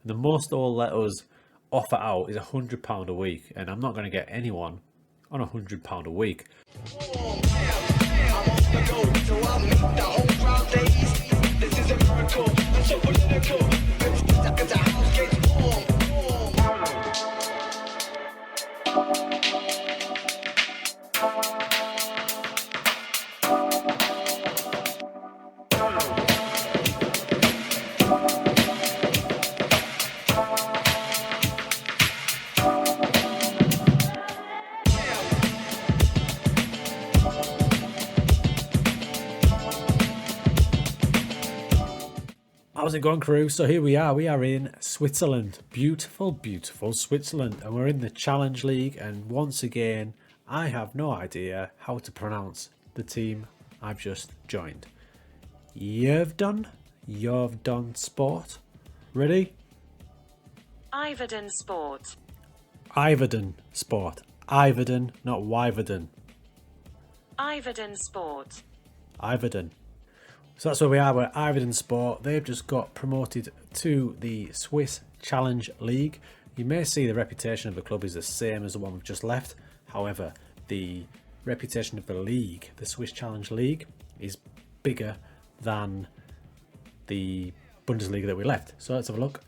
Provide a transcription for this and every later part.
And the most they'll let us offer out is £100 a week, and I'm not going to get anyone on £100 a week. How's it going, crew? So here we are in Switzerland, beautiful, beautiful Switzerland, and we're in the Challenge League, and once again I have no idea how to pronounce the team I've just joined. You've done sport. Ready? Iverdon Sport. Iverdon Sport. Iverdon, not Wyverdon. Iverdon Sport. Iverdon. So that's where we are. We're at Iverdon Sport. They've just got promoted to the Swiss Challenge League. You may see the reputation of the club is the same as the one we've just left. However, the reputation of the league, the Swiss Challenge League, is bigger than the Bundesliga that we left. So let's have a look.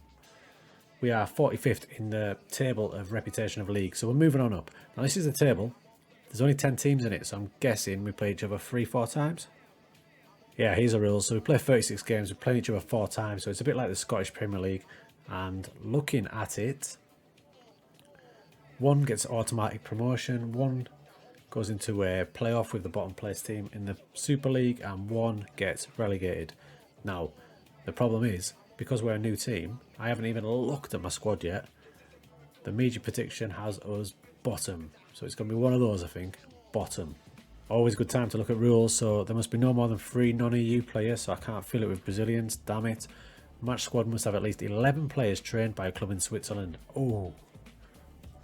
We are 45th in the table of reputation of league. So we're moving on up. Now this is the table. There's only 10 teams in it, so I'm guessing we play each other 3-4 times. Yeah, here's the rules. So we play 36 games, we play each other 4 times, so it's a bit like the Scottish Premier League. And looking at it, one gets automatic promotion, one goes into a playoff with the bottom place team in the Super League, and one gets relegated. Now, the problem is, because we're a new team, I haven't even looked at my squad yet. The media prediction has us bottom, so it's going to be one of those, I think, bottom. Always a good time to look at rules, so there must be no more than 3 non-EU players, so I can't fill it with Brazilians, damn it. Match squad must have at least 11 players trained by a club in Switzerland. Oh,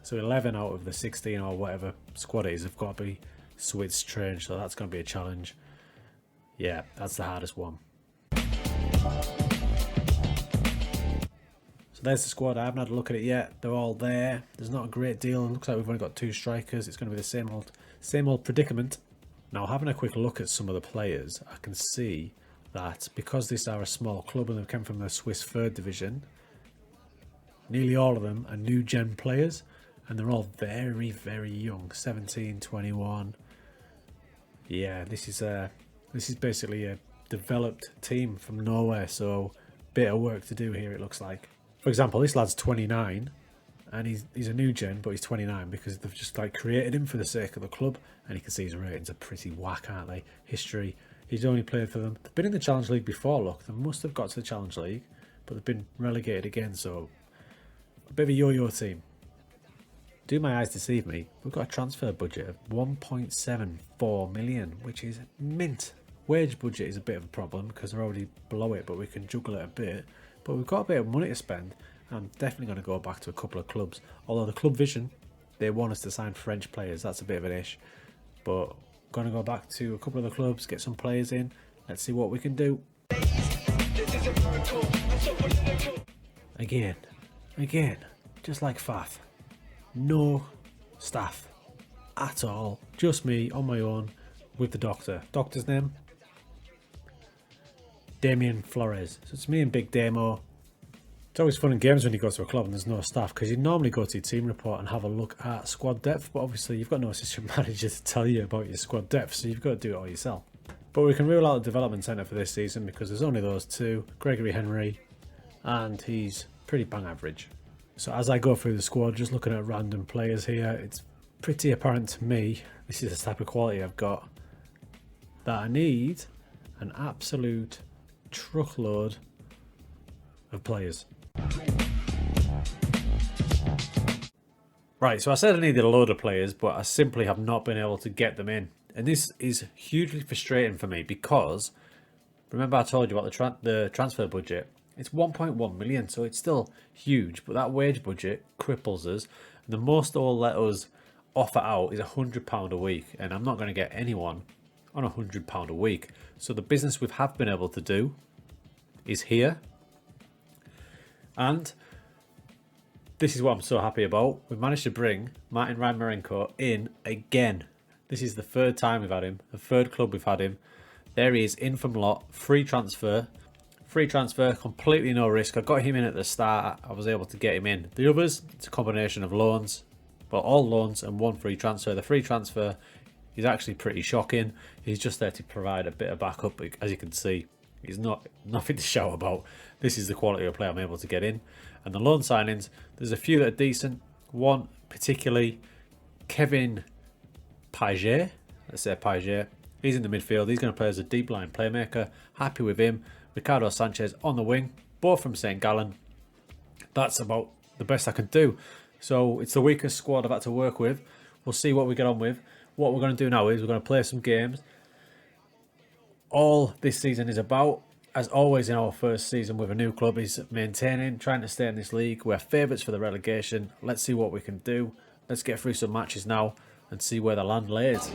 so 11 out of the 16 or whatever squad it is have got to be Swiss trained, so that's going to be a challenge. Yeah, that's the hardest one. So there's the squad. I haven't had a look at it yet. They're all there. There's not a great deal. It looks like we've only got 2 strikers. It's going to be the same old predicament. Now, having a quick look at some of the players, I can see that because these are a small club and they come from the Swiss 3rd division, nearly all of them are new-gen players, and they're all very, very young, 17, 21. Yeah, this is basically a developed team from nowhere, so bit of work to do here, it looks like. For example, this lad's 29. And he's a new gen, but he's 29 because they've just like created him for the sake of the club. And you can see his ratings are pretty whack, aren't they? History. He's only played for them. They've been in the Challenge League before, look. They must have got to the Challenge League, but they've been relegated again. So a bit of a yo-yo team. Do my eyes deceive me? We've got a transfer budget of 1.74 million, which is mint. Wage budget is a bit of a problem because we're already below it, but we can juggle it a bit. But we've got a bit of money to spend. I'm definitely going to go back to a couple of clubs. Although the club vision, they want us to sign French players. That's a bit of an ish. But I'm going to go back to a couple of the clubs, get some players in. Let's see what we can do. Again, just like Fath. No staff at all. Just me on my own with the doctor. Doctor's name? Damien Flores. So it's me and Big Damo. It's always fun in games when you go to a club and there's no staff, because you normally go to your team report and have a look at squad depth, but obviously you've got no assistant manager to tell you about your squad depth, so you've got to do it all yourself. But we can rule out the development centre for this season because there's only those 2, Gregory Henry, and he's pretty bang average. So as I go through the squad, just looking at random players here, it's pretty apparent to me, this is the type of quality I've got, that I need an absolute truckload of players. Right, so I said I needed a load of players, but I simply have not been able to get them in. And this is hugely frustrating for me because, remember I told you about the transfer budget? It's 1.1 million, so it's still huge, but that wage budget cripples us. And the most they'll let us offer out is £100 a week, and I'm not going to get anyone on £100 a week. So the business we have been able to do is here. And this is what I'm so happy about. We've managed to bring Martin Rymarenko in again. This is the third time we've had him, the third club we've had him. There he is, in from lot, free transfer, completely no risk. I got him in at the start, I was able to get him in. The others, it's a combination of loans, but all loans and one free transfer. The free transfer is actually pretty shocking. He's just there to provide a bit of backup. As you can see, he's nothing to shout about. This is the quality of play I'm able to get in. And the loan signings, there's a few that are decent. One particularly, Kevin Paget. Let's say Paget. He's in the midfield. He's going to play as a deep line playmaker. Happy with him. Ricardo Sanchez on the wing, both from St. Gallen. That's about the best I can do. So it's the weakest squad I've had to work with. We'll see what we get on with. What we're going to do now is we're going to play some games. All this season is about, as always in our first season with a new club, is maintaining, trying to stay in this league. We're favourites for the relegation. Let's see what we can do. Let's get through some matches now and see where the land lays.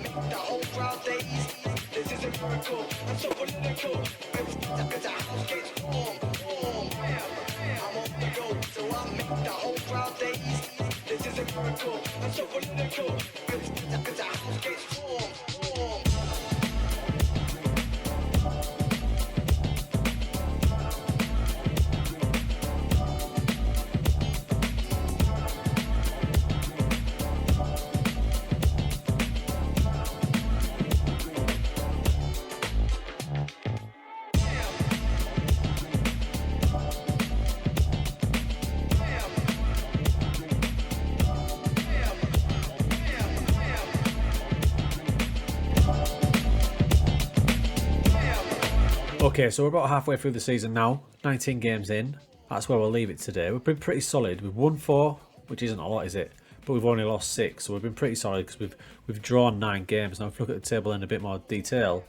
Okay, so we're about halfway through the season now, 19 games in. That's where we'll leave it today. We've been pretty solid. We've won 4, which isn't a lot, is it? But we've only lost 6, so we've been pretty solid because we've drawn 9 games. Now, if you look at the table in a bit more detail,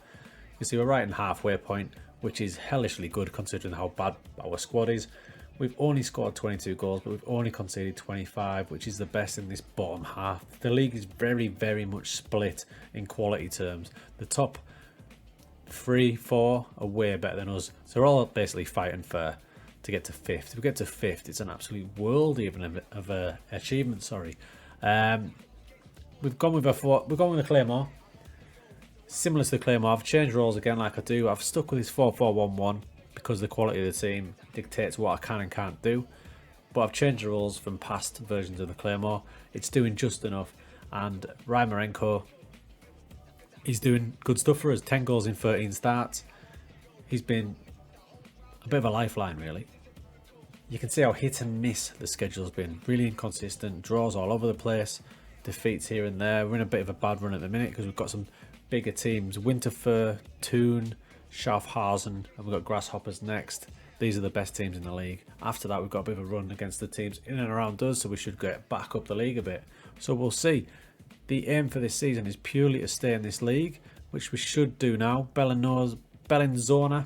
you see we're right in halfway point, which is hellishly good considering how bad our squad is. We've only scored 22 goals, but we've only conceded 25, which is the best in this bottom half. The league is very, very much split in quality terms. The top 3, 4 are way better than us. So we're all basically fighting for to get to 5th. If we get to 5th, it's an absolute world even of a achievement. Sorry. We've gone with a Claymore. Similar to the Claymore. I've changed roles again like I do. I've stuck with this 4-4-1-1 because the quality of the team dictates what I can and can't do. But I've changed the rules from past versions of the Claymore. It's doing just enough. And Rymarenko, he's doing good stuff for us. 10 goals in 13 starts. He's been a bit of a lifeline, really. You can see how hit and miss the schedule's been. Really inconsistent. Draws all over the place. Defeats here and there. We're in a bit of a bad run at the minute because we've got some bigger teams. Winterthur, Thun, Schaffhausen, and we've got Grasshoppers next. These are the best teams in the league. After that, we've got a bit of a run against the teams in and around us, so we should get back up the league a bit. So we'll see. The aim for this season is purely to stay in this league, which we should do now. Bellinzona,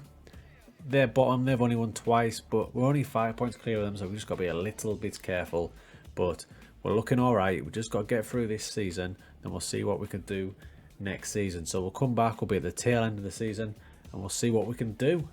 they're bottom. They've only won twice, but we're only 5 points clear of them, so we've just got to be a little bit careful. But we're looking all right. We've just got to get through this season, and we'll see what we can do next season. So we'll come back. We'll be at the tail end of the season, and we'll see what we can do.